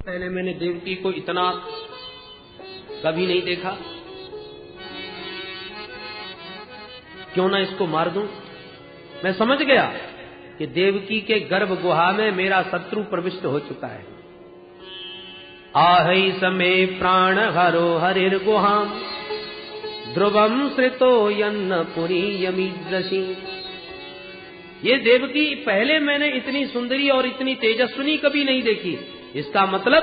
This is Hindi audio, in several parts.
पहले मैंने देवकी को इतना कभी नहीं देखा, क्यों ना इसको मार दूं। मैं समझ गया कि देवकी के गर्भ गुहा में मेरा शत्रु प्रविष्ट हो चुका है। आहै समे प्राण हरो हरिर गुहाम ध्रुवम श्रितो यन्न पुरी यमीदृशी। ये देवकी पहले मैंने इतनी सुंदरी और इतनी तेजस्विनी कभी नहीं देखी। इसका मतलब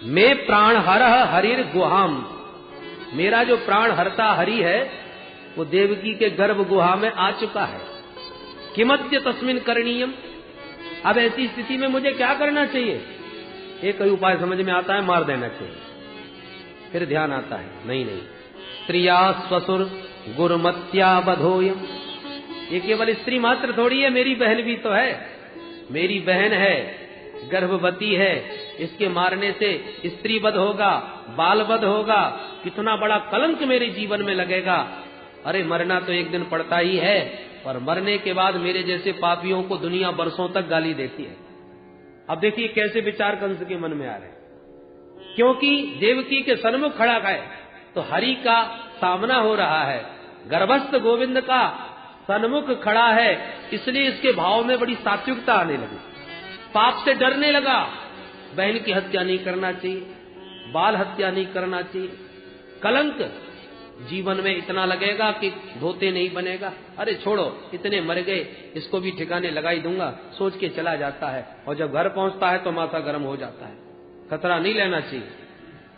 मैं प्राण हर हरिर गुहाम, मेरा जो प्राण हरता हरि है वो देवकी के गर्भ गुहा में आ चुका है। किमद्य तस्मिन करणीयम, अब ऐसी स्थिति में मुझे क्या करना चाहिए? एक ही उपाय समझ में आता है, मार देना चाहिए। फिर ध्यान आता है नहीं नहीं, स्त्रिया स्वसुर गुरुमत्या बधोयम। ये केवल स्त्री मात्र थोड़ी है, मेरी बहन भी तो है, मेरी बहन है, गर्भवती है, इसके मारने से स्त्री वध होगा, बाल वध होगा, कितना बड़ा कलंक मेरे जीवन में लगेगा। अरे मरना तो एक दिन पड़ता ही है, और मरने के बाद मेरे जैसे पापियों को दुनिया बरसों तक गाली देती है। अब देखिए कैसे विचार कंस के मन में आ रहे हैं, क्योंकि देवकी के सन्मुख खड़ा है तो हरि का सामना हो रहा है, गर्भस्थ गोविंद का सन्मुख खड़ा है, इसलिए इसके भाव में बड़ी सात्विकता आने लगी। पाप से डरने लगा, बहन की हत्या नहीं करना चाहिए, बाल हत्या नहीं करना चाहिए, कलंक जीवन में इतना लगेगा कि धोते नहीं बनेगा। अरे छोड़ो, इतने मर गए, इसको भी ठिकाने लगाई दूंगा, सोच के चला जाता है। और जब घर पहुंचता है तो माथा गर्म हो जाता है, खतरा नहीं लेना चाहिए।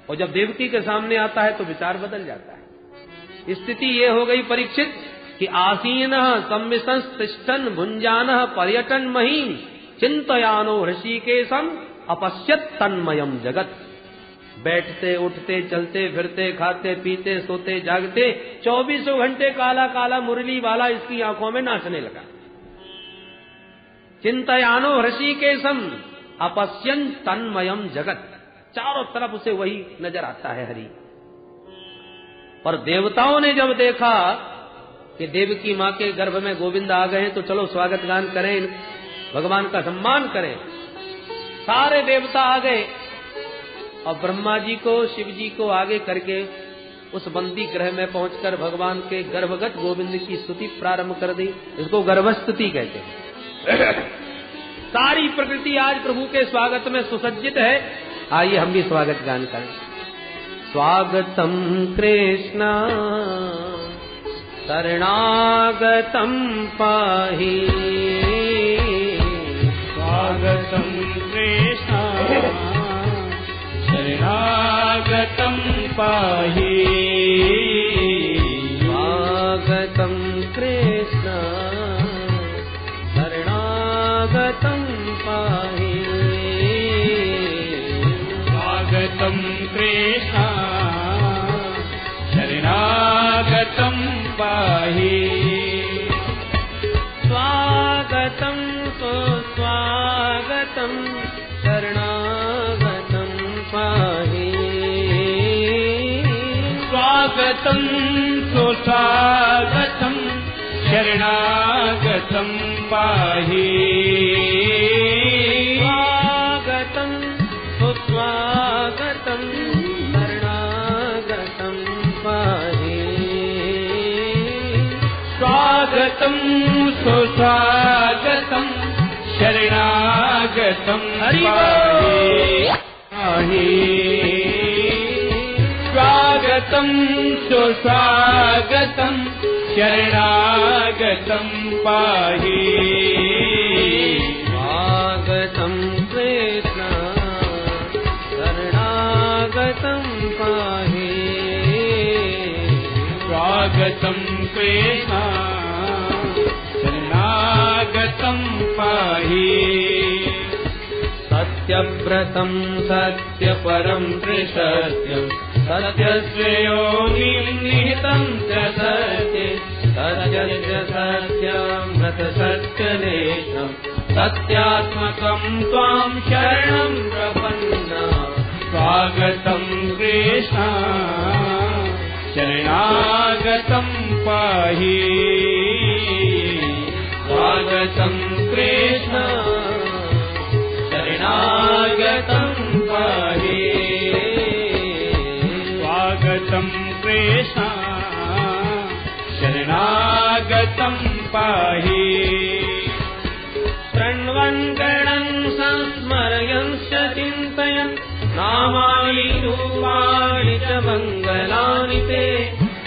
और जब देवकी के सामने आता है तो विचार बदल जाता है। स्थिति ये हो गई परीक्षित कि आसीन संविशंस्तिष्ठन् भुंजान पर्यटन महीन चिंतयानो ऋषिकेशम अपश्यत तन्मयम जगत। बैठते उठते चलते फिरते खाते पीते सोते जागते 24 घंटे काला काला मुरली वाला इसकी आंखों में नाचने लगा। चिंतयानो ऋषिकेशम अपश्यन तन्मयम जगत, चारों तरफ उसे वही नजर आता है हरि। पर देवताओं ने जब देखा कि देवकी मां के गर्भ में गोविंद आ गए, तो चलो स्वागत गान करें, भगवान का सम्मान करें। सारे देवता आ गए और ब्रह्मा जी को शिव जी को आगे करके उस बंदी ग्रह में पहुंचकर भगवान के गर्भगत गोविंद की स्तुति प्रारंभ कर दी। इसको गर्भस्तुति कहते हैं। सारी प्रकृति आज प्रभु के स्वागत में सुसज्जित है। आइए हम भी स्वागत गान करें। स्वागतम कृष्ण शरणागतम पाहि, स्वागतम कृष्ण शरणागतम पाहि, स्वागतम कृष्ण शरणागतम पाहि, स्वागतम कृष्ण शरणागतम पाहि, स्वागतम सुस्वागतम शरणागतम पाहि, स्वागतम सुस्वागतम शरणागतम पाहि, स्वागतम सुस्वागतम शरणागतम पाहि, स्वागतम सुस्वागतम शरणागतम पाहि, स्वागतम सुस्वागतम शरणागतम पाहि, स्वागतम कृष्ण शरणागतम पाहि, स्वागतम कृष्ण शरणागतम पाहि, सत्यव्रतम सत्यपरम त्रिसत्यम सत्यस्योनिं निहितं च सत्ये सत्यस्य सत्यमृत सत्यलेशं सत्यात्मकं त्वां शरणं प्रपन्ना। स्वागतम कृष्ण शरणागतम पाहि, स्वागतम कृष्ण शरणागतम पाहि, कृष्ण शरणागतं पाहि शृण्वन् गणन् संस्मरयन् च चिन्तयन् नामानि रूपाणि च मङ्गलानि ते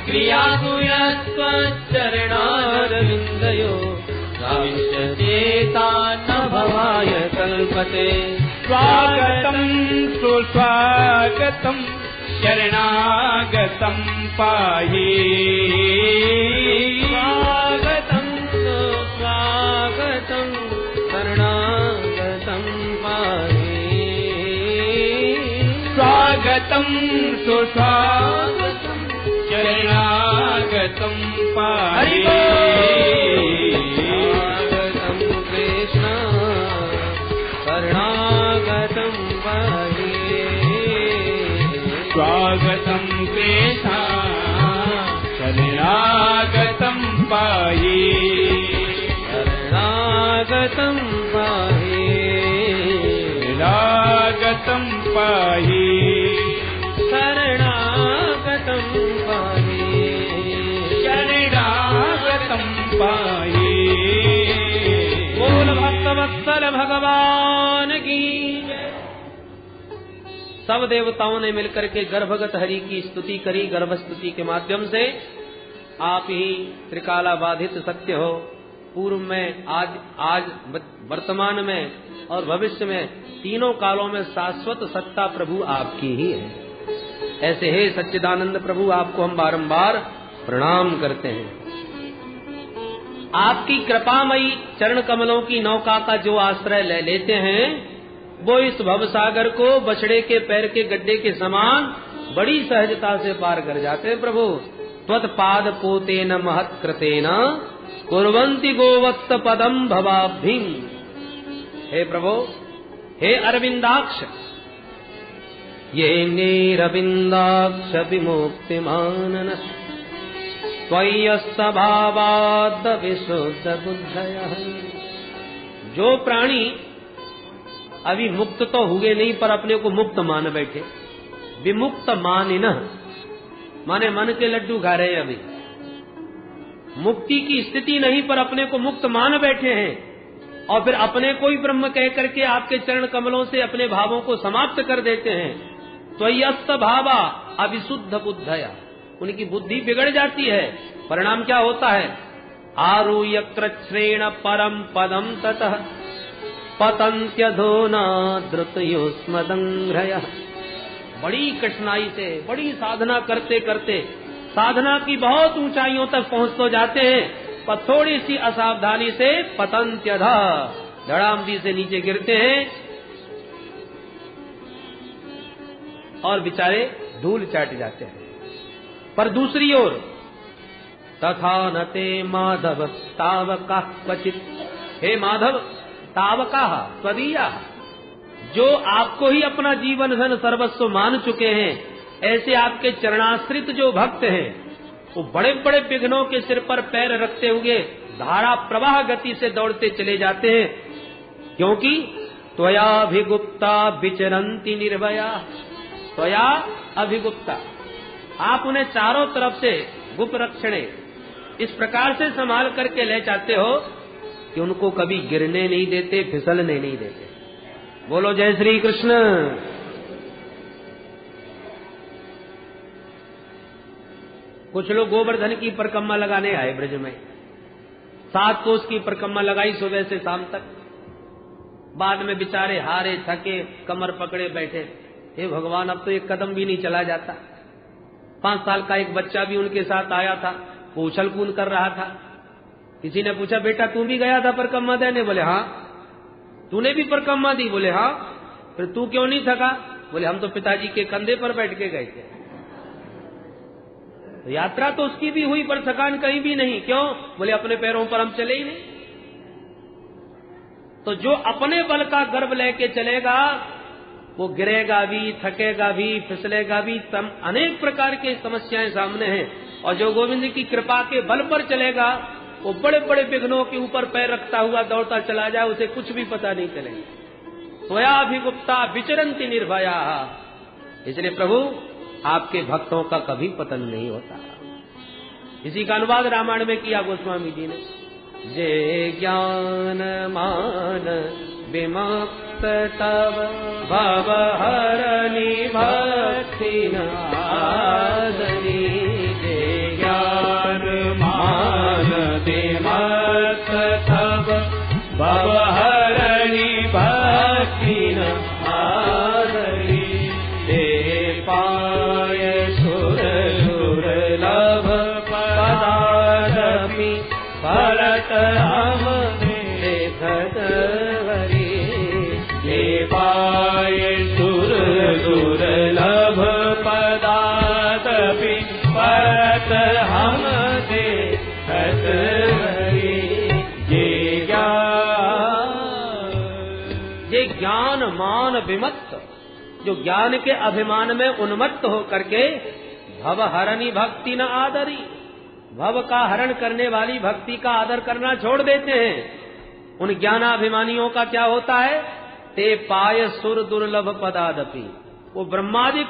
क्रियासु यत्त्वच्चरणारविन्दयो चेता न भवाय कल्पते स्वागतं सुस्वागतं शरणागतं पाहि स्वागतं सुस्वागतं शरणागतं पाहि स्वागतं सुस्वागतं शरणागतं पाहि स्वागतं कृष्ण शरणागतं पाहि स्वागतं कृष्ण शरणागतं पाहि शरणागतं पाहि शरणागतं पाहि शरणागतं पाहि शरणागतं पाहि बोल भक्तवत्सल भगवान की। सब देवताओं ने मिलकर के गर्भगत हरि की स्तुति करी। गर्भ स्तुति के माध्यम से आप ही त्रिकाला बाधित सत्य हो। पूर्व में, आज वर्तमान में और भविष्य में तीनों कालों में शाश्वत सत्ता प्रभु आपकी ही है। ऐसे हे सच्चिदानंद प्रभु, आपको हम बारंबार प्रणाम करते हैं। आपकी कृपामयी चरण कमलों की नौका का जो आश्रय ले लेते हैं, वो इस भवसागर को बछड़े के पैर के गड्ढे के समान बड़ी सहजता से पार कर जाते हैं। प्रभु त्वत्पाद पोतेन महत्कृतेन कुर्वन्ति गोवत्स पदम भवाभ्यं। हे प्रभु, हे अरविंदाक्ष, येऽरविन्दाक्ष विमुक्तिमाननः त्वय्यस्तभावात् विशुद्ध बुद्धयः। जो प्राणी अभी मुक्त तो हुए नहीं पर अपने को मुक्त मान बैठे, विमुक्त मानिनः माने मन के लड्डू खा रहे हैं, अभी मुक्ति की स्थिति नहीं पर अपने को मुक्त मान बैठे हैं, और फिर अपने को ही ब्रह्म कह करके आपके चरण कमलों से अपने भावों को समाप्त कर देते हैं। त्वय्यस्त भावा अविशुद्ध बुद्धया, उनकी बुद्धि बिगड़ जाती है। परिणाम क्या होता है? आरूह्य कृच्छ्रेण परम पदम ततः पतन्त्यधोना द्रुतयोस्मदंघ्रयः। बड़ी कठिनाई से, बड़ी साधना करते करते साधना की बहुत ऊंचाइयों तक पहुंच तो जाते हैं, पर थोड़ी सी असावधानी से पतन्त्यधा, धड़ामदी से नीचे गिरते हैं और बेचारे धूल चाट जाते हैं। पर दूसरी ओर तथा नते माधव तावका क्वचित, हे माधव तावका त्वदीया, जो आपको ही अपना जीवन धन सर्वस्व मान चुके हैं, ऐसे आपके चरणाश्रित जो भक्त हैं, वो बड़े बड़े विघ्नों के सिर पर पैर रखते हुए धारा प्रवाह गति से दौड़ते चले जाते हैं, क्योंकि त्वया अभिगुप्ता विचरन्ति निर्भया। त्वया अभिगुप्ता, आप उन्हें चारों तरफ से गुप्त रक्षणे इस प्रकार से संभाल करके ले जाते हो कि उनको कभी गिरने नहीं देते, फिसलने नहीं देते। बोलो जय श्री कृष्ण। कुछ लोग गोवर्धन की परिक्रमा लगाने आए ब्रज में, 7 कोस की परिक्रमा लगाई सुबह से शाम तक। बाद में बेचारे हारे थके कमर पकड़े बैठे, हे भगवान अब तो एक कदम भी नहीं चला जाता। 5 साल का एक बच्चा भी उनके साथ आया था, वो उछल कूद कर रहा था। किसी ने पूछा, बेटा तू भी गया था परिक्रमा देने? बोले हाँ। तूने भी परिक्रमा दी? बोले हाँ। फिर तू क्यों नहीं थका? बोले हम तो पिताजी के कंधे पर बैठ के गए थे। तो यात्रा तो उसकी भी हुई पर थकान कहीं भी नहीं। क्यों? बोले अपने पैरों पर हम चले ही नहीं। तो जो अपने बल का गर्व लेके चलेगा वो गिरेगा भी, थकेगा भी, फिसलेगा भी, अनेक प्रकार की समस्याएं सामने हैं। और जो गोविंद की कृपा के बल पर चलेगा वो बड़े बड़े विघ्नों के ऊपर पैर रखता हुआ दौड़ता चला जाए, उसे कुछ भी पता नहीं चलेगा। त्वया अभिगुप्ता विचरन्ति निर्भया। इसलिए प्रभु आपके भक्तों का कभी पतन नहीं होता। इसी का अनुवाद रामायण में किया गोस्वामी जी ने। जे ज्ञान मान विमुक्त तव भव हरनि भक्ति न आदरी। जे ज्ञान मान विमुक्त तव भव हरनि भक्ति न आदरी। ते पाय सुर दुर्लभ पदारपि भरत हम देखत हरि। ये पाय सुर दुर्लभ पदारपि भरत हम देखत हरि। ये ज्ञान मान विमत्त, जो ज्ञान के अभिमान में उन्मत्त होकर के भव हरनि भक्ति न आदरी, भव का हरण करने वाली भक्ति का आदर करना छोड़ देते हैं। उन ज्ञानाभिमानियों का क्या होता है? ते पाय सुर दुर्लभ पदादपि, वो ब्रह्मादिक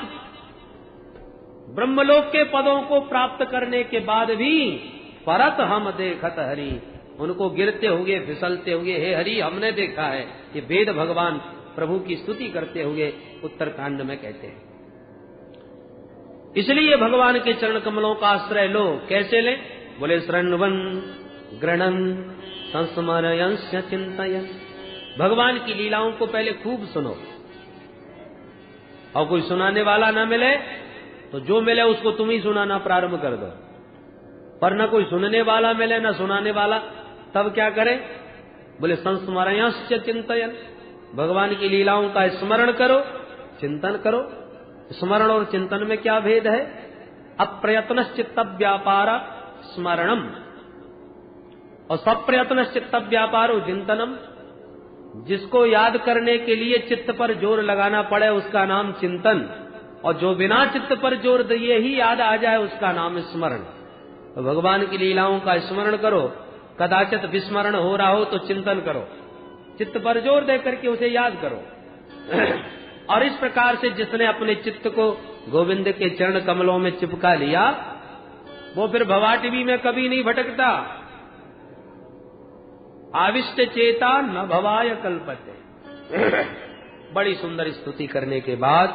ब्रह्मलोक के पदों को प्राप्त करने के बाद भी परत हम देखत हरि, उनको गिरते हुए फिसलते हुए हे हरि हमने देखा है। ये वेद भगवान प्रभु की स्तुति करते हुए उत्तरकांड में कहते हैं। इसलिए भगवान के चरण कमलों का आश्रय लो। कैसे लें? बोले शृण्वन् गृणन् संस्मरयंस चिंतयन्। भगवान की लीलाओं को पहले खूब सुनो, और कोई सुनाने वाला ना मिले तो जो मिले उसको तुम ही सुनाना प्रारंभ कर दो। पर न कोई सुनने वाला मिले न सुनाने वाला, तब क्या करें? बोले संस्मरयंस चिंतयन्, भगवान की लीलाओं का स्मरण करो, चिंतन करो। स्मरण और चिंतन में क्या भेद है? अप्रयत्न चित्त व्यापार स्मरणम और सप्रयत्न चित्त व्यापारो चिंतनम। जिसको याद करने के लिए चित्त पर जोर लगाना पड़े उसका नाम चिंतन, और जो बिना चित्त पर जोर दिए ही याद आ जाए उसका नाम स्मरण। तो भगवान की लीलाओं का स्मरण करो, कदाचित विस्मरण हो रहा हो तो चिंतन करो, चित्त पर जोर दे करके उसे याद करो। और इस प्रकार से जिसने अपने चित्त को गोविंद के चरण कमलों में चिपका लिया वो फिर भवाटवी में कभी नहीं भटकता। आविष्ट चेता न भवाय कल्पते। बड़ी सुंदर स्तुति करने के बाद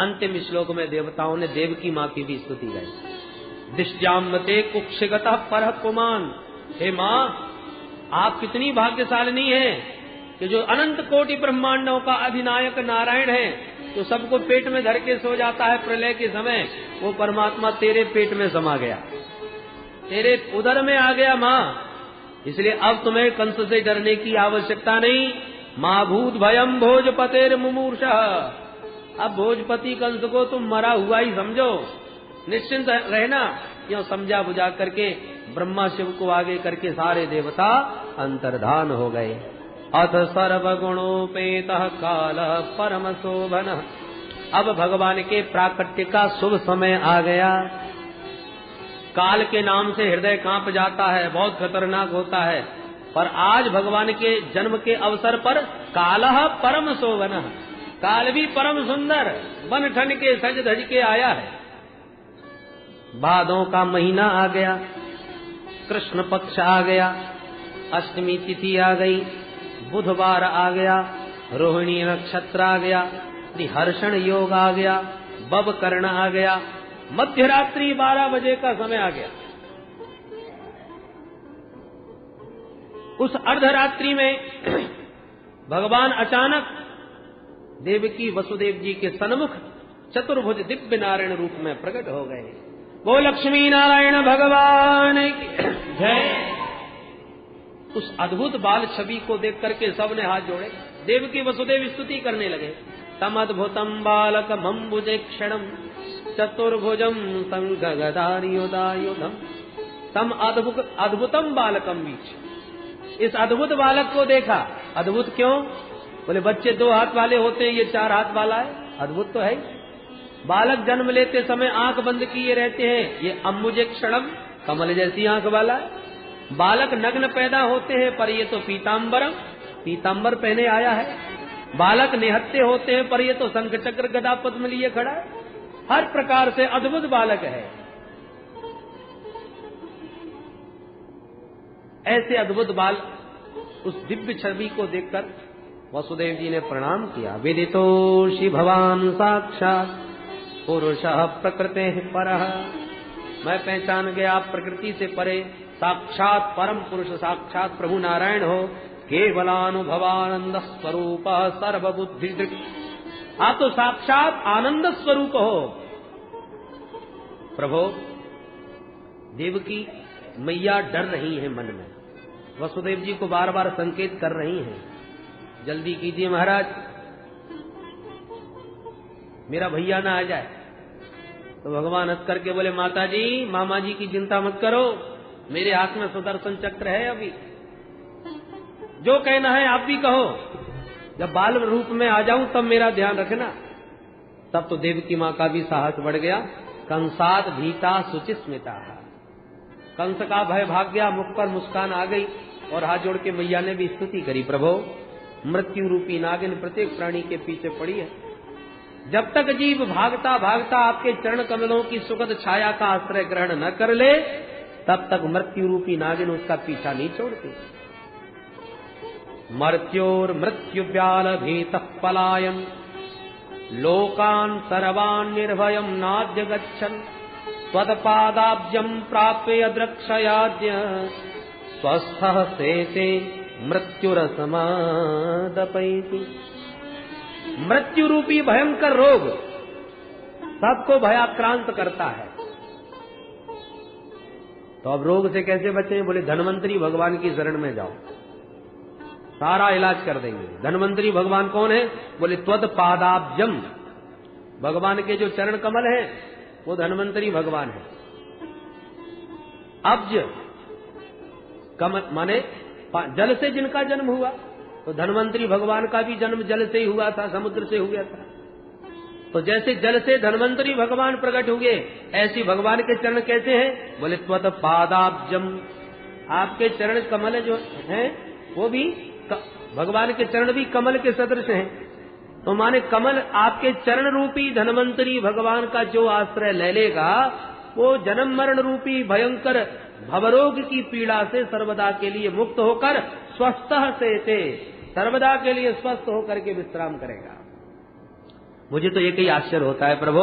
अंतिम श्लोक में देवताओं ने देवकी माँ की भी स्तुति गाई। दिश्यामते कुक्षगतः परः पुमान्। हे माँ, आप कितनी भाग्यशालिनी हैं कि जो अनंत कोटि ब्रह्मांडों का अधिनायक नारायण है, जो सबको पेट में धर के सो जाता है प्रलय के समय, वो परमात्मा तेरे पेट में समा गया, तेरे उदर में आ गया माँ। इसलिए अब तुम्हें कंस से डरने की आवश्यकता नहीं। माँ भूत भयम भोजपतेर मुमूर्षः। अब भोजपति कंस को तुम मरा हुआ ही समझो, निश्चिंत रहना। यो समझा बुझा करके ब्रह्मा शिव को आगे करके सारे देवता अंतर्धान हो गए। अथ सर्वगुणोपेतः कालः परम शोभनः। अब भगवान के प्राकट्य का शुभ समय आ गया। काल के नाम से हृदय कांप जाता है, बहुत खतरनाक होता है, पर आज भगवान के जन्म के अवसर पर कालः परम शोभनः, काल भी परम सुंदर बन ठन के सज धज के आया है। भादों का महीना आ गया, कृष्ण पक्ष आ गया, अष्टमी तिथि आ गई, बुधवार आ गया, रोहिणी नक्षत्र आ गया, हर्षण योग आ गया, बब कर्ण आ गया, मध्य रात्रि 12 बजे का समय आ गया। उस अर्धरात्रि में भगवान अचानक देवकी वसुदेव जी के सन्मुख चतुर्भुज दिव्य नारायण रूप में प्रकट हो गए। वो लक्ष्मी नारायण भगवान की जय। उस अद्भुत बाल छवि को देख करके सबने हाथ जोड़े, देवकी वसुदेव स्तुति करने लगे। तम अद्भुतम बालकम अम्बुजे क्षणम चतुर्भुजम संग गदायुधायुधम। तम अद्भुतम बालकम बीच। इस अद्भुत बालक को देखा। अद्भुत क्यों? बोले बच्चे 2 हाथ वाले होते हैं, ये 4 हाथ वाला है, अद्भुत तो है। बालक जन्म लेते समय आंख बंद किए रहते हैं, ये अम्बुजे क्षणम, कमल जैसी आंख वाला है। बालक नग्न पैदा होते हैं, पर ये तो पीताम्बरम, पीताम्बर पहने आया है। बालक निहत्ते होते हैं, पर ये तो शंख चक्र गदा पद्म लिए खड़ा है। हर प्रकार से अद्भुत बालक है। ऐसे अद्भुत बाल उस दिव्य छवि को देखकर वसुदेव जी ने प्रणाम किया। विदितोषि भवान साक्षात पुरुषः प्रकृतेः परः। मैं पहचान गया आप प्रकृति से परे साक्षात परम पुरुष साक्षात प्रभु नारायण हो। केवलानुभवानंद स्वरूप सर्वबुद्धि दृक्। आप तो साक्षात आनंद स्वरूप हो। प्रभु देवकी मैया डर रही है मन में, वसुदेव जी को बार बार संकेत कर रही हैं, जल्दी कीजिए महाराज, मेरा भैया ना आ जाए। तो भगवान हंस करके बोले, माता जी मामा जी की चिंता मत करो, मेरे हाथ में सुदर्शन चक्र है, अभी जो कहना है आप भी कहो, जब बाल रूप में आ जाऊं तब मेरा ध्यान रखना। तब तो देवकी माँ का भी साहस बढ़ गया। कंसात भीता सुचिस्मिता, कंस का भय भाग गया, मुख पर मुस्कान आ गई और हाथ जोड़ के मैया ने भी स्तुति करी। प्रभु मृत्यु रूपी नागिन प्रत्येक प्राणी के पीछे पड़ी है, जब तक जीव भागता भागता आपके चरण कमलों की सुखद छाया का आश्रय ग्रहण न कर ले, तब तक मृत्यु रूपी नागिन उसका पीछा नहीं छोड़ती। मर्त्योर मृत्यु व्याल भीतः पलायन लोकान सर्वान निर्भयम नाद्य गच्छन् त्वत्पादाब्जं प्राप्य अद्रक्षयाद्य स्वस्थः सेते मृत्युरसमादपैति। मृत्यु रूपी भयंकर रोग सबको भयाक्रांत करता है। तो अब रोग से कैसे बचें? बोले धन्वंतरी भगवान की शरण में जाओ, सारा इलाज कर देंगे। धन्वंतरी भगवान कौन है? बोले त्वत्पादाब्जम, भगवान के जो चरण कमल हैं वो धन्वंतरी भगवान है। अब्ज कमल माने जल से जिनका जन्म हुआ, तो धन्वंतरी भगवान का भी जन्म जल से ही हुआ था, समुद्र से हो गया था। तो जैसे जल से धन्वंतरी भगवान प्रकट हुए, ऐसी भगवान के चरण कैसे हैं? बोले त्वत्पादाब्जम, आपके चरण कमल जो हैं वो भी भगवान के चरण भी कमल के सदृश हैं। तो माने कमल आपके चरण रूपी धन्वंतरी भगवान का जो आश्रय ले लेगा, वो जन्म मरण रूपी भयंकर भवरोग की पीड़ा से सर्वदा के लिए मुक्त होकर स्वस्थः सेते, सर्वदा के लिए स्वस्थ होकर के विश्राम करेगा। मुझे तो एक ही आश्चर्य होता है प्रभु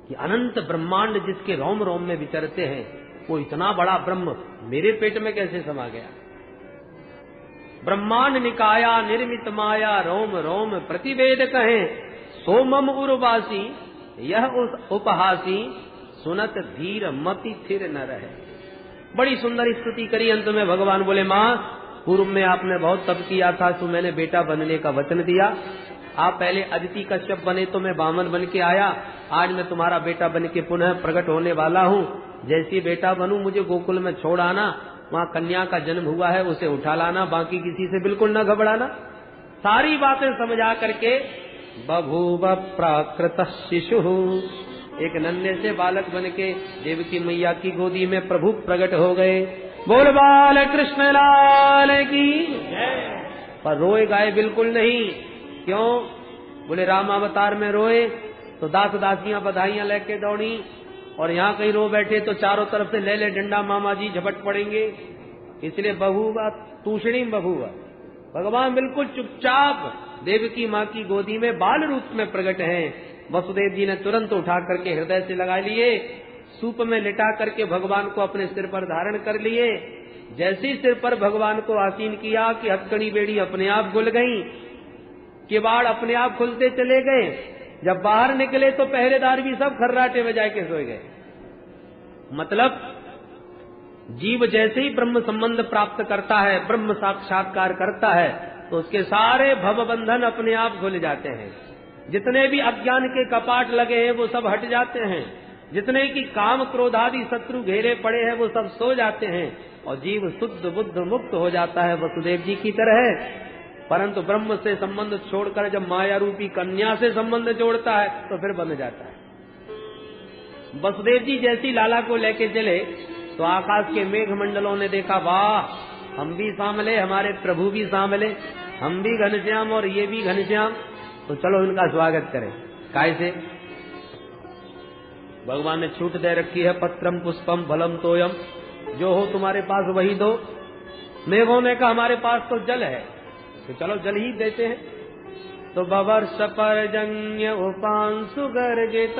कि अनंत ब्रह्मांड जिसके रोम रोम में विचरते हैं, वो इतना बड़ा ब्रह्म मेरे पेट में कैसे समा गया? ब्रह्मांड निकाया निर्मित माया रोम रोम प्रतिवेद कहें, सोमम उर्वासी यह उपहासी सुनत धीर मति थिर न रहे। बड़ी सुंदर स्तुति करी। अंत में भगवान बोले, माँ पूर्व में आपने बहुत तप किया था, तो मैंने बेटा बनने का वचन दिया। आप पहले अदिति कश्यप बने तो मैं वामन बन के आया, आज मैं तुम्हारा बेटा बन के पुनः प्रकट होने वाला हूँ। जैसी बेटा बनूं मुझे गोकुल में छोड़ आना, वहाँ कन्या का जन्म हुआ है उसे उठा लाना, बाकी किसी से बिल्कुल न घबराना। सारी बातें समझा करके बभूव प्राकृत शिशु, एक नन्हे से बालक बन के देवकी मैया की गोदी में प्रभु प्रकट हो गए। बोल बाल कृष्ण लाल की। पर रोए गाए बिल्कुल नहीं। क्यों? बोले राम अवतार में रोए तो दास दासियां बधाइयां लेके दौड़ी, और यहाँ कहीं रो बैठे तो चारों तरफ से ले ले डंडा मामा जी झपट पड़ेंगे। इसलिए बभूवा तूषणी बभूवा, भगवान बिल्कुल चुपचाप देवकी माँ की गोदी में बाल रूप में प्रकट हैं। वसुदेव जी ने तुरंत उठा करके हृदय से लगा लिए, सूप में लिटा करके भगवान को अपने सिर पर धारण कर लिए। जैसे ही सिर पर भगवान को आसीन किया कि हथकड़ी बेड़ी अपने आप खुल गई, किवाड़ अपने आप खुलते चले गए। जब बाहर निकले तो पहरेदार भी सब खर्राटे बजा के सोए गए। मतलब जीव जैसे ही ब्रह्म संबंध प्राप्त करता है, ब्रह्म साक्षात्कार करता है, तो उसके सारे भव बंधन अपने आप खुल जाते हैं। जितने भी अज्ञान के कपाट लगे हैं वो सब हट जाते हैं, जितने की काम क्रोध आदि शत्रु घेरे पड़े हैं वो सब सो जाते हैं, और जीव शुद्ध बुद्ध मुक्त हो जाता है वसुदेव जी की तरह। परंतु ब्रह्म से संबंध छोड़कर जब माया रूपी कन्या से संबंध जोड़ता है तो फिर बन जाता है। वसुदेव जी जैसी लाला को लेके चले तो आकाश के मेघ मंडलों ने देखा, वाह हम भी सांवले, हमारे प्रभु भी सांवले, हम भी घनश्याम और ये भी घनश्याम, तो चलो इनका स्वागत करें। कैसे? भगवान ने छूट दे रखी है, पत्रम पुष्पम फलम तोयम जो हो तुम्हारे पास वही दो। मेघों ने कहा हमारे पास तो जल है, तो चलो जल ही देते हैं। तो बवर्ष पर्जन्य उपांशु गर्जित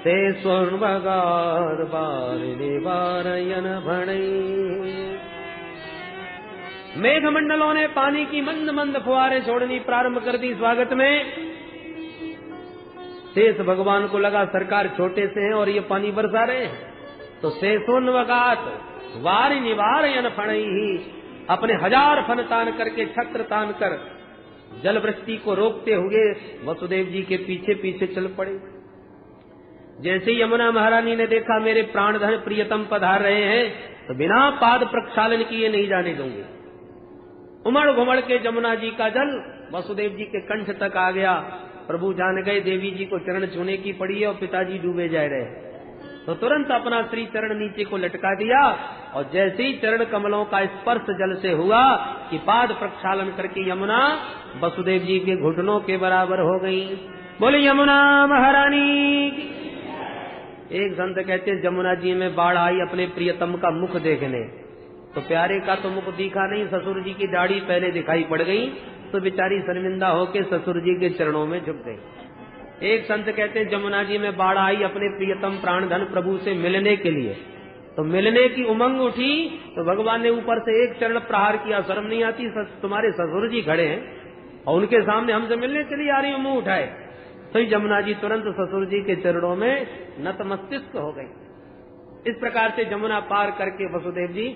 ते स्वर्णगार बारिणी बारयन भणई। मेघमंडलों ने पानी की मंद मंद फुहारें छोड़नी प्रारंभ कर दी स्वागत में। शेष भगवान को लगा सरकार छोटे से हैं और ये पानी बरसा रहे हैं, तो शेषोन्वगात वारिणी बारयन फणई ही अपने 1000 फन तान करके छत्र तान कर जल वृष्टि को रोकते हुए वसुदेव जी के पीछे पीछे चल पड़े। जैसे यमुना महारानी ने देखा मेरे प्राणधन प्रियतम पधार रहे हैं, तो बिना पाद प्रक्षालन किए नहीं जाने दूंगे। उमड़ घुमड़ के जमुना जी का जल वसुदेव जी के कंठ तक आ गया। प्रभु जान गए देवी जी को चरण छूने की पड़ी है और पिताजी डूबे जा रहे, तो तुरंत अपना श्री चरण नीचे को लटका दिया और जैसे ही चरण कमलों का स्पर्श जल से हुआ कि पाद प्रक्षालन करके यमुना वसुदेव जी के घुटनों के बराबर हो गई। बोले यमुना महारानी की। एक संत कहते हैं जमुना जी में बाढ़ आई अपने प्रियतम का मुख देखने, तो प्यारे का तो मुख दिखा नहीं, ससुर जी की दाढ़ी पहले दिखाई पड़ गई, तो बेचारी शर्मिंदा होकर ससुर जी के चरणों में झुक गई। एक संत कहते हैं जमुना जी में बाढ़ आई अपने प्रियतम प्राणधन प्रभु से मिलने के लिए, तो मिलने की उमंग उठी, तो भगवान ने ऊपर से एक चरण प्रहार किया। शर्म नहीं आती, तुम्हारे ससुर जी खड़े हैं और उनके सामने हमसे मिलने के लिए आ रही हो, मुंह उठाए। तो जमुना जी तुरंत ससुर जी के चरणों में नतमस्तक हो गई। इस प्रकार से जमुना पार करके वसुदेव जी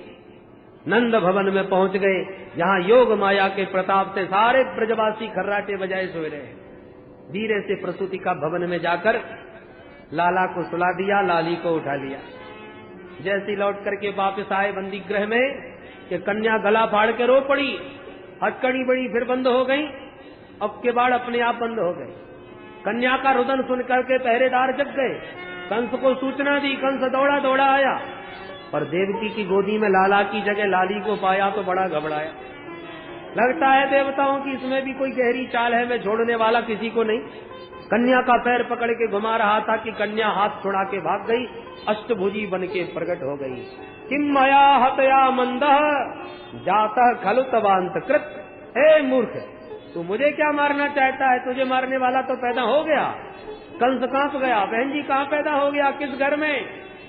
नंद भवन में पहुंच गए, जहां योग माया के प्रताप से सारे ब्रजवासी खर्राटे बजाए सोए रहे। धीरे से प्रसूति का भवन में जाकर लाला को सुला दिया, लाली को उठा लिया। जैसी लौट करके वापस आए बंदी गृह में कि कन्या गला फाड़ के रो पड़ी, हथकड़ी बड़ी फिर बंद हो गई, अब के बाढ़ अपने आप बंद हो गए। कन्या का रुदन सुन करके पहरेदार जग गए, कंस को सूचना दी, कंस दौड़ा दौड़ा आया, पर देवकी की गोदी में लाला की जगह लाली को पाया तो बड़ा घबराया। लगता है देवताओं की इसमें भी कोई गहरी चाल है, मैं छोड़ने वाला किसी को नहीं। कन्या का पैर पकड़ के घुमा रहा था कि कन्या हाथ छुड़ा के भाग गई, अष्टभुजी बन के प्रकट हो गई। किम मया हतया मंदः जातः खलु तवांत कृत। हे मूर्ख, तू मुझे क्या मारना चाहता है? तुझे मारने वाला तो पैदा हो गया। कंस कांप गया, बहन जी कहाँ पैदा हो गया, किस घर में?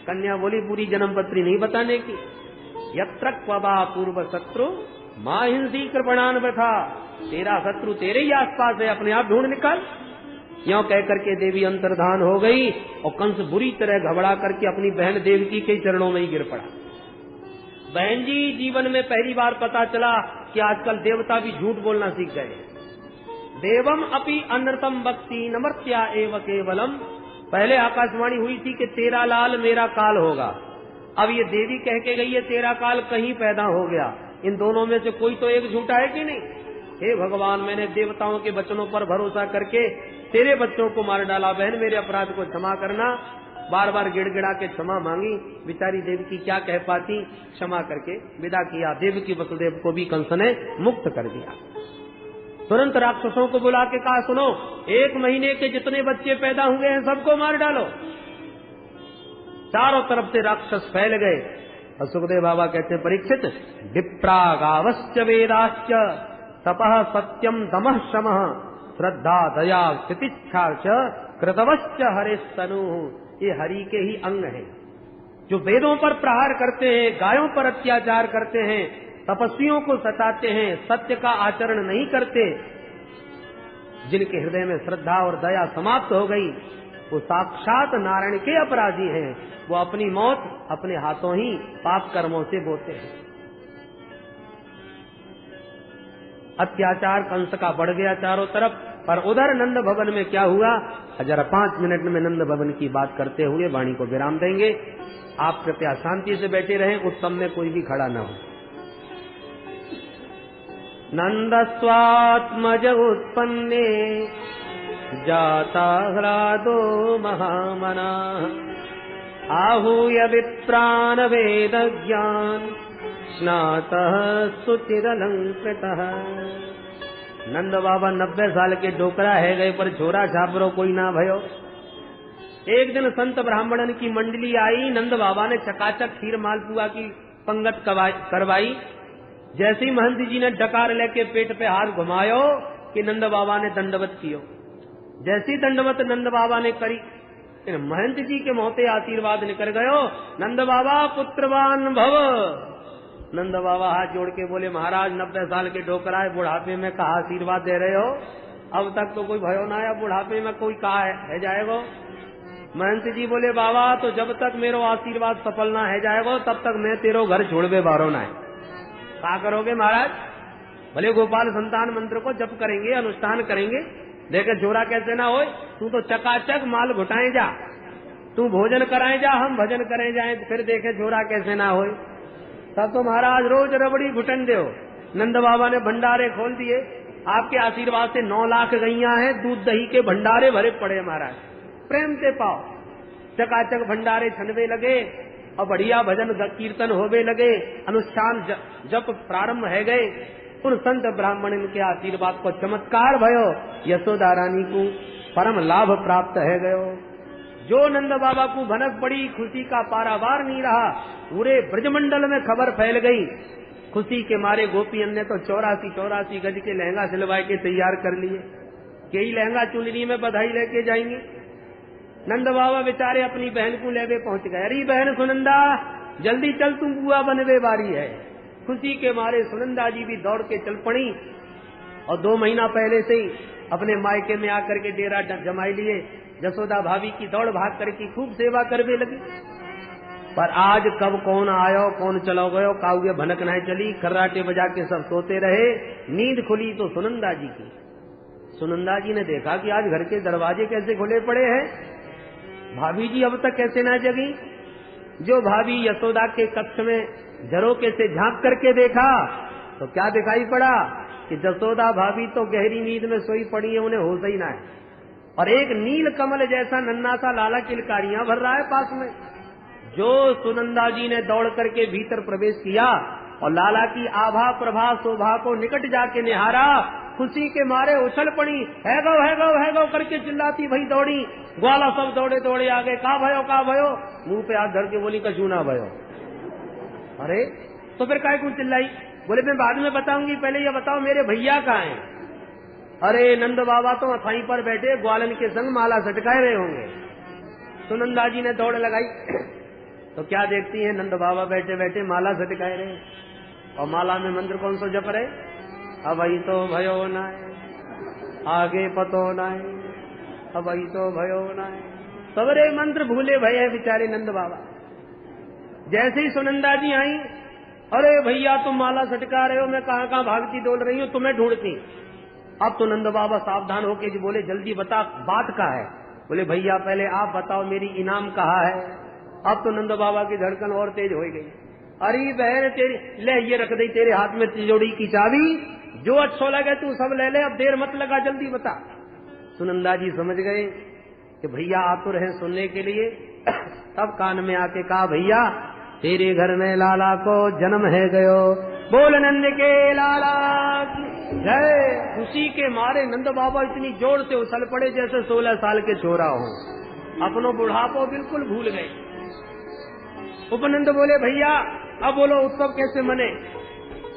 कन्या बोली पूरी जन्म पत्री नहीं बताने की। यत्र क्वबा पूर्व शत्रु मां हिंसी कृपणान था, तेरा शत्रु तेरे ही आसपास है, अपने आप ढूंढ निकाल। यों कह करके देवी अंतर्धान हो गई और कंस बुरी तरह घबरा करके अपनी बहन देवकी के चरणों में ही गिर पड़ा। बहन जी जीवन में पहली बार पता चला कि आजकल देवता भी झूठ बोलना सीख गए। देवम अपि अनृतम भक्ति नमर्त्या एव केवलम। पहले आकाशवाणी हुई थी कि तेरा लाल मेरा काल होगा, अब ये देवी कह के गई है तेरा काल कहीं पैदा हो गया। इन दोनों में से कोई तो एक झूठा है कि नहीं? हे भगवान, मैंने देवताओं के वचनों पर भरोसा करके तेरे बच्चों को मार डाला, बहन मेरे अपराध को क्षमा करना। बार बार गिड़गिड़ा के क्षमा मांगी। बेचारी देवकी क्या कह पाती, क्षमा करके विदा किया। देवकी वसुदेव को भी कंस ने मुक्त कर दिया। तुरंत राक्षसों को बुला के कहा, सुनो, 1 महीने के जितने बच्चे पैदा हुए हैं सबको मार डालो। चारों तरफ से राक्षस फैल गए। और सुखदेव बाबा कहते, परीक्षित, विप्रागावश्च वेदाश्च तपः सत्यम दमः शमः श्रद्धा दया स्थितिच्छा च कृतवश्च हरेस्तनु। ये हरि के ही अंग हैं, जो वेदों पर प्रहार करते हैं, गायों पर अत्याचार करते हैं, तपस्वियों को सताते हैं, सत्य का आचरण नहीं करते। जिनके हृदय में श्रद्धा और दया समाप्त हो गई, वो साक्षात नारायण के अपराधी हैं। वो अपनी मौत अपने हाथों ही पाप कर्मों से बोते हैं। अत्याचार कंस का बढ़ गया चारों तरफ, पर उधर नंद भवन में क्या हुआ, जरा 5 मिनट में नंद भवन की बात करते हुए वाणी को विराम देंगे। आप कृपया शांति से बैठे रहें, उत्सव में कोई भी खड़ा न हो। नंदस्वात्मज उत्पन्ने जाता ह्लादो महामना आहूय विप्रान वेद ज्ञान स्नातः सुचिरलंकृतः। नंद बाबा 90 साल के डोकरा है गए, पर छोरा छापरो कोई ना भयो। एक दिन संत ब्राह्मणन की मंडली आई, नंद बाबा ने चकाचक खीर मालपुआ की पंगत करवाई। जैसे ही महंत जी ने डकार लेके पेट पे हाथ घुमायो कि नंद बाबा ने दंडवत कियो। जैसी दंडवत नंद बाबा ने करी, महंत जी के मोहते आशीर्वाद निकल गयो, नंद बाबा पुत्रवान भव। नंद बाबा हाथ जोड़ के बोले, महाराज 90 साल के डोकराए, बुढ़ापे में कहा आशीर्वाद दे रहे हो? अब तक तो कोई भयो ना आया, बुढ़ापे में कोई कहा है जाएगो? महंत जी बोले, बाबा तो जब तक मेरो आशीर्वाद सफल ना है जाएगो तब तक मैं तेरो घर छोड़वे बारो ना है। क्या करोगे महाराज? भले गोपाल संतान मंत्र को जप करेंगे, अनुष्ठान करेंगे, देखे जोरा कैसे ना हो। तू तो चकाचक माल घुटाए जा, तू भोजन कराए जा, हम भजन करें जाए, फिर देखे जोरा कैसे ना हो। तब तो महाराज रोज रबड़ी घुटन दो। नंद बाबा ने भंडारे खोल दिए, आपके आशीर्वाद से 9 लाख गैया हैं, दूध दही के भंडारे भरे पड़े महाराज, प्रेम से पाओ। चकाचक भंडारे छनवे लगे और बढ़िया भजन कीर्तन होवे लगे, अनुष्ठान जप प्रारंभ है गए। उन संत ब्राह्मण के आशीर्वाद को चमत्कार भयो, यशोदा रानी को परम लाभ प्राप्त है गयो। जो नंद बाबा को भनक पड़ी, खुशी का पारावार नहीं रहा, पूरे ब्रजमंडल में खबर फैल गई। खुशी के मारे गोपियन ने तो 84 गज के लहंगा सिलवाए के तैयार कर लिए, कई लहंगा चुनरी में बधाई लेके जाएंगे। नंद बाबा बेचारे अपनी बहन को लेवे पहुंच गए। अरे बहन सुनंदा, जल्दी चल, तुम बुआ बनवे बारी है। खुशी के मारे सुनंदा जी भी दौड़ के चल पड़ी और 2 महीना पहले से ही अपने मायके में आकर के डेरा जमाई लिए। यशोदा भाभी की दौड़ भाग करके खूब सेवा करने लगी। पर आज कब कौन आयो कौन चलो गयो, काउगे भनक नहीं चली, खर्राटे बजा के सब सोते रहे। नींद खुली तो सुनंदा जी की। सुनंदा जी ने देखा कि आज घर के दरवाजे कैसे खुले पड़े हैं, भाभी जी अब तक कैसे ना जगी। जो भाभी यशोदा के कक्ष में झरोके से झांक करके देखा तो क्या दिखाई पड़ा कि यशोदा भाभी तो गहरी नींद में सोई पड़ी है, उन्हें होश ही ना है। और एक नील कमल जैसा नन्ना सा लाला किलकारियां भर रहा है पास में। जो सुनंदा जी ने दौड़ करके भीतर प्रवेश किया और लाला की आभा प्रभा शोभा को निकट जाके निहारा, खुशी के मारे उछल पड़ी, है गो करके चिल्लाती भई दौड़ी। ग्वाला सब दौड़े दौड़े आ गए, का भयो, मुंह पे हाथ धर के बोली कछू ना भयो। अरे तो फिर काय क्यों चिल्लाई? बोले मैं बाद में बताऊंगी, पहले ये बताओ मेरे भैया कहाँ हैं? अरे नंद बाबा तो अथाई पर बैठे ग्वालन के संग माला सटकाए रहे होंगे। सुनंदा जी ने दौड़ लगाई तो क्या देखती है, नंद बाबा बैठे बैठे माला सटकाए रहे और माला में मंत्र कौन सा जप रहे, अबई तो भयो नाय, आगे पतो नाय, अबई तो भयो नाय। सबरे मंत्र भूले भय है बेचारे नंद बाबा। जैसे ही सुनंदा जी आई, अरे भैया तुम माला सटका रहे हो, मैं कहाँ कहाँ भागती डोल रही हूँ, तुम्हें ढूंढती। अब तो नंद बाबा सावधान होके जी बोले, जल्दी बता बात का है। बोले भैया पहले आप बताओ मेरी इनाम कहाँ है। अब तो नंद बाबा की धड़कन और तेज हो गई। अरे बहन तेरी, ले ये रख दई तेरे हाथ में तिजोरी की चाबी, जो अच्छा लगे तू सब ले ले, अब देर मत लगा, जल्दी बता। सुनंदा जी समझ गए कि भैया आतुर हैं सुनने के लिए। तब कान में आके कहा, भैया तेरे घर में लाला को जन्म है गयो, बोल नंद के लाला जय। खुशी के मारे नंद बाबा इतनी जोर से उछल पड़े जैसे 16 साल के छोरा हो, अपनो बुढ़ापो बिल्कुल भूल गए। उपनंद बोले, भैया अब बोलो उत्सव कैसे मने?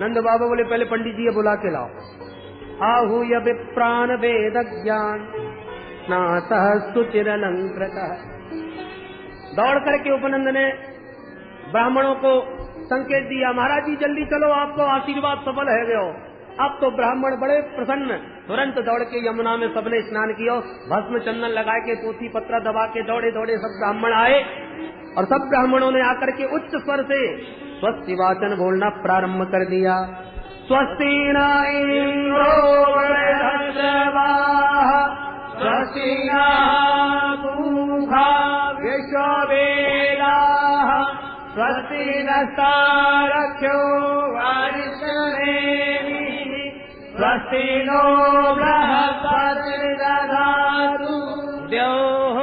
नंद बाबा बोले, पहले पंडित जी बुला के लाओ। आहूय विप्राण वेद ज्ञान नातः सुचिर अलंकृत। दौड़ करके उपनंद ने ब्राह्मणों को संकेत दिया, महाराज जी जल्दी चलो, आपको आशीर्वाद सफल है गयो। अब तो ब्राह्मण बड़े प्रसन्न, तुरंत दौड़ के यमुना में सबने स्नान किया, भस्म चंदन लगा के पोथी पत्रा दबा के दौड़े दौड़े सब ब्राह्मण आए और सब ब्राह्मणों ने आकर के उच्च स्वर से स्वस्ति वाचन बोलना प्रारंभ कर दिया। स्वस्ति न इंद्रो वृद्धश्रवाः, स्वस्ति नः पूषा विश्ववेदाः, स्वस्ति नस्तारक्षो वारिष्ठनेमिः, स्वस्ति नो बृहस्पतिर्दधातु, द्यौः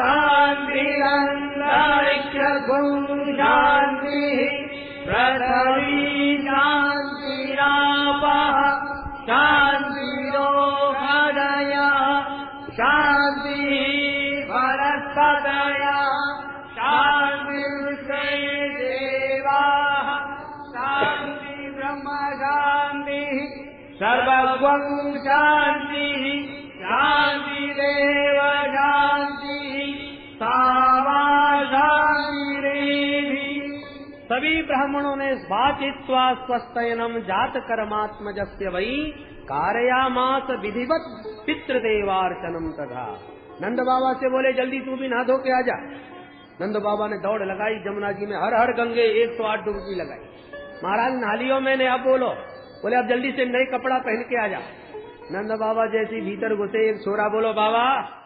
शान्तिरन्तरिक्षगुं शान्तिः, पृथिवी शान्तिरापः शान्तिरोषधयः शान्तिः, परस्परं कथया शान्तिर्विश्वे देवाः शान्ति ब्रह्म शान्तिः सर्वं शान्तिः शान्तिरेव शान्तिः सावा शान्तिरेधि। सभी ब्राह्मणों ने स्वाचित्वा स्वस्तयनम जात कर्मात्मजस्य वही कारयामास विधिवत पितृदेवार्चनम तथा। नंद बाबा से बोले जल्दी तू भी नहा धो के आ जा। नंद बाबा ने दौड़ लगाई जमुना जी में, हर हर गंगे 108 डुबकी लगाई। महाराज नहा लियो मैंने, अब बोलो। बोले अब जल्दी से नए कपड़ा पहन के आ जा। नंद बाबा जैसी भीतर घुसे, एक छोरा बोलो बाबा